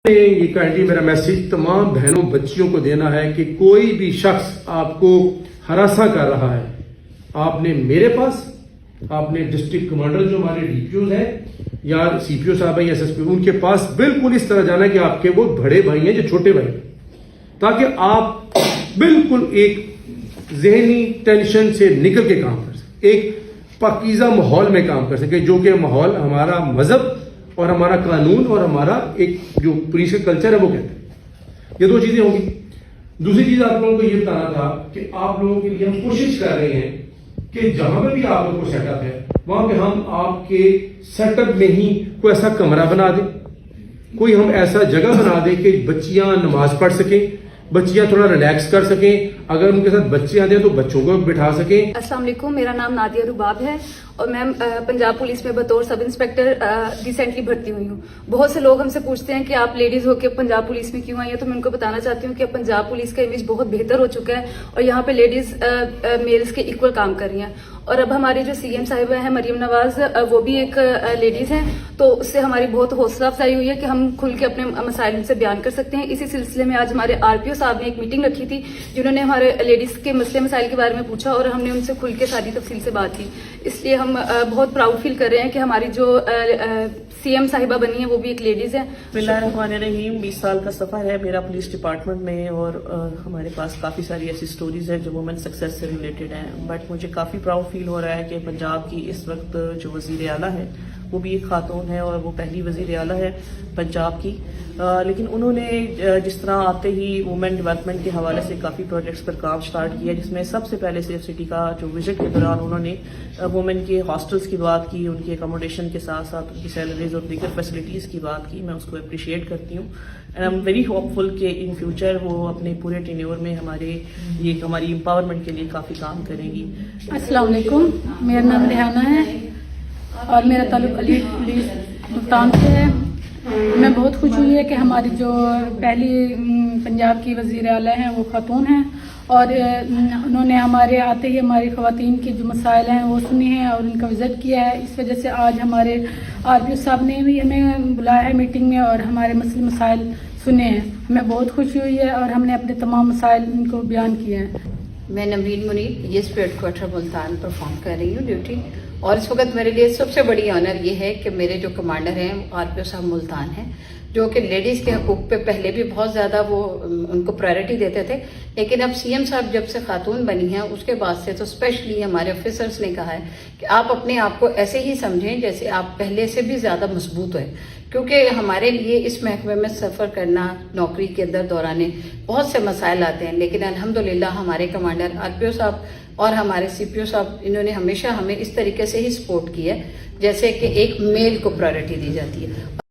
یہ کائنڈلی میرا میسج تمام بہنوں بچیوں کو دینا ہے کہ کوئی بھی شخص آپ کو ہراساں کر رہا ہے، آپ نے میرے پاس، آپ نے ڈسٹرکٹ کمانڈر جو ہمارے ڈی پی اوز ہیں یا سی پی او صاحب ہیں یا ایس ایس پی، ان کے پاس بالکل اس طرح جانا ہے کہ آپ کے وہ بڑے بھائی ہیں جو چھوٹے بھائی، تاکہ آپ بالکل ایک ذہنی ٹینشن سے نکل کے کام کر سکیں، ایک پاکیزہ ماحول میں کام کر سکیں، جو کہ ماحول ہمارا مذہب اور ہمارا قانون اور ہمارا ایک جو پولیس کا کلچر ہے وہ کہتے ہیں۔ یہ دو چیزیں ہوں گی۔ دوسری چیز آپ لوگوں کو یہ بتانا تھا کہ آپ لوگوں کے لیے ہم کوشش کر رہے ہیں کہ جہاں پہ بھی آپ لوگوں کو سیٹ اپ ہے وہاں پہ ہم آپ کے سیٹ اپ میں ہی کوئی ایسا کمرہ بنا دیں، کوئی ہم ایسا جگہ بنا دیں کہ بچیاں نماز پڑھ سکیں، بچیاں تھوڑا ریلیکس کر سکیں، اگر ان کے ساتھ بچے آتے ہیں تو بچوں کو بٹھا سکیں۔ السلام علیکم، میرا نام نادیہ رباب ہے اور میں پنجاب پولیس میں بطور سب انسپیکٹر ریسنٹلی بھرتی ہوئی ہوں۔ بہت سے لوگ ہم سے پوچھتے ہیں کہ آپ لیڈیز ہو کے پنجاب پولیس میں کیوں آئی ہیں، تو میں ان کو بتانا چاہتی ہوں کہ اب پنجاب پولیس کا امیج بہت بہتر ہو چکا ہے اور یہاں پہ لیڈیز میلز کے ایکول کام کر رہی ہیں، اور اب ہماری جو سی ایم صاحبہ ہیں مریم نواز، وہ بھی ایک لیڈیز ہیں، تو اس سے ہماری بہت حوصلہ افزائی ہوئی ہے کہ ہم کھل کے اپنے مسائل سے بیان کر سکتے ہیں۔ اسی سلسلے میں آج ہمارے آر پی او صاحب نے ایک میٹنگ رکھی تھی جنہوں نے ہمارے لیڈیز کے مسئلے مسائل کے بارے میں پوچھا اور ہم نے ان سے کھل کے ساری تفصیل سے بات کی۔ اس لیے ہم بہت پراؤڈ فیل کر رہے ہیں کہ ہماری جو سی ایم صاحبہ بنی ہے وہ بھی ایک لیڈیز ہے۔ بسم اللہ الرحمن الرحیم۔ 20 سال کا سفر ہے میرا پولیس ڈپارٹمنٹ میں، اور ہمارے پاس کافی ساری ایسی سٹوریز ہیں جو وومن سکسیس سے ریلیٹڈ ہیں، بٹ مجھے کافی پراؤڈ فیل ہو رہا ہے کہ پنجاب کی اس وقت جو وزیر اعلیٰ ہے وہ بھی ایک خاتون ہے اور وہ پہلی وزیر اعلیٰ ہے پنجاب کی، لیکن انہوں نے جس طرح آتے ہی وومن ڈیولپمنٹ کے حوالے سے کافی پروجیکٹس پر کام سٹارٹ کیا، جس میں سب سے پہلے سیف سٹی کا جو وزٹ کے دوران انہوں نے وومن کے ہاسٹلس کی بات کی، ان کی اکاموڈیشن کے ساتھ ساتھ ان کی سیلریز اور دیگر فیسلٹیز کی بات کی۔ میں اس کو اپریشیٹ کرتی ہوں and I am very hopeful کہ ان فیوچر وہ اپنے پورے ٹینیور میں ہماری امپاورمنٹ کے لیے کافی کام کریں گی۔ السلام علیکم، میرا نام ریحانہ ہے اور میرا تعلق علی پولیس ملتان سے ہے۔ میں بہت خوش ہوئی ہے کہ ہماری جو پہلی پنجاب کی وزیر اعلیٰ ہیں وہ خاتون ہیں، اور انہوں نے ہمارے آتے ہی ہماری خواتین کی جو مسائل ہیں وہ سنی ہیں اور ان کا وزٹ کیا ہے۔ اس وجہ سے آج ہمارے آر پی او صاحب نے بھی ہمیں بلایا ہے میٹنگ میں اور ہمارے مسائل سنے ہیں۔ ہمیں بہت خوشی ہوئی ہے اور ہم نے اپنے تمام مسائل ان کو بیان کیے ہیں۔ میں نمرین منیر یہ اسپیٹ کوارٹر ملتان پرفارم کر رہی ہوں ڈیوٹی، اور اس وقت میرے لیے سب سے بڑی آنر یہ ہے کہ میرے جو کمانڈر ہیں آر پی او صاحب ملتان ہیں، جو کہ لیڈیز کے حقوق پہ پہلے بھی بہت زیادہ وہ ان کو پرائرٹی دیتے تھے، لیکن اب سی ایم صاحب جب سے خاتون بنی ہیں اس کے بعد سے تو اسپیشلی ہمارے آفیسرس نے کہا ہے کہ آپ اپنے آپ کو ایسے ہی سمجھیں جیسے آپ پہلے سے بھی زیادہ مضبوط ہیں، کیونکہ ہمارے لیے اس محکمے میں سفر کرنا، نوکری کے اندر دورانے بہت سے مسائل آتے ہیں، لیکن الحمدللہ ہمارے کمانڈر آر پی او صاحب اور ہمارے سی پی او صاحب انہوں نے ہمیشہ ہمیں اس طریقے سے ہی سپورٹ کیا ہے جیسے کہ ایک میل کو پرائرٹی دی جاتی ہے۔